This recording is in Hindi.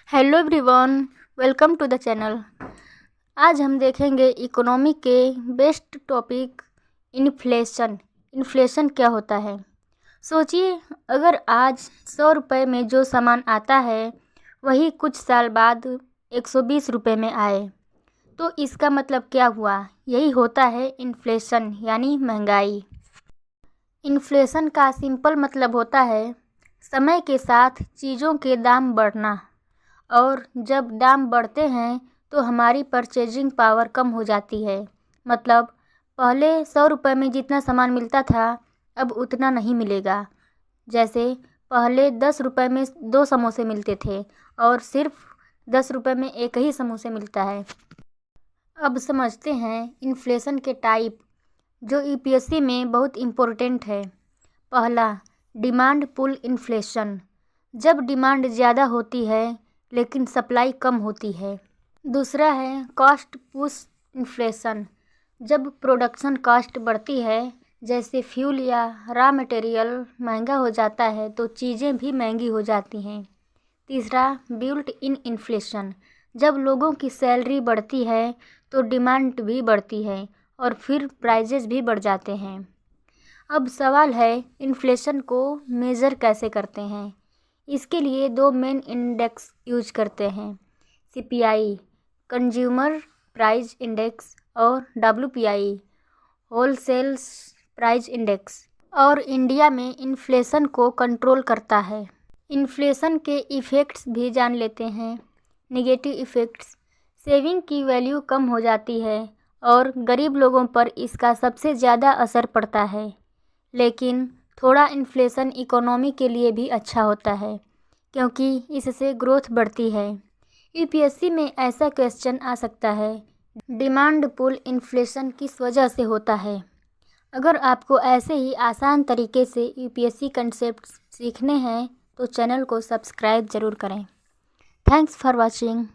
Hello everyone, welcome to the channel. आज हम देखेंगे इकोनॉमी के बेस्ट टॉपिक इन्फ्लेशन। इन्फ्लेशन क्या होता है? सोचिए, अगर आज 100 रुपये में जो सामान आता है वही कुछ साल बाद 120 रुपये में आए, तो इसका मतलब क्या हुआ? यही होता है इन्फ्लेशन यानी महंगाई। इन्फ्लेशन का सिंपल मतलब होता है समय के साथ चीज़ों के दाम बढ़ना, और जब दाम बढ़ते हैं तो हमारी परचेजिंग पावर कम हो जाती है। मतलब पहले 100 रुपये में जितना सामान मिलता था अब उतना नहीं मिलेगा। जैसे पहले 10 रुपये में 2 समोसे मिलते थे और सिर्फ 10 रुपये में एक ही समोसे मिलता है। अब समझते हैं इन्फ्लेशन के टाइप, जो यूपीएससी में बहुत इम्पोर्टेंट है। पहला, डिमांड पुल इन्फ्लेशन, जब डिमांड ज़्यादा होती है लेकिन सप्लाई कम होती है। दूसरा है कॉस्ट पुश इन्फ्लेशन, जब प्रोडक्शन कॉस्ट बढ़ती है, जैसे फ्यूल या रॉ मटेरियल महंगा हो जाता है तो चीज़ें भी महंगी हो जाती हैं। तीसरा, बिल्ट इन इन्फ्लेशन, जब लोगों की सैलरी बढ़ती है तो डिमांड भी बढ़ती है और फिर प्राइजेस भी बढ़ जाते हैं। अब सवाल है इन्फ्लेशन को मेज़र कैसे करते हैं? इसके लिए 2 मेन इंडेक्स यूज करते हैं, सीपीआई कंज्यूमर प्राइस इंडेक्स और डब्ल्यूपीआई होलसेल प्राइस इंडेक्स। और इंडिया में इन्फ्लेशन को कंट्रोल करता है। इन्फ्लेशन के इफ़ेक्ट्स भी जान लेते हैं। नेगेटिव इफ़ेक्ट्स, सेविंग की वैल्यू कम हो जाती है और गरीब लोगों पर इसका सबसे ज़्यादा असर पड़ता है। लेकिन थोड़ा इन्फ्लेशन इकोनॉमी के लिए भी अच्छा होता है क्योंकि इससे ग्रोथ बढ़ती है। यूपीएससी में ऐसा क्वेश्चन आ सकता है, डिमांड पुल इन्फ्लेशन किस वजह से होता है? अगर आपको ऐसे ही आसान तरीके से यूपीएससी कंसेप्ट सीखने हैं तो चैनल को सब्सक्राइब ज़रूर करें। Thanks for watching.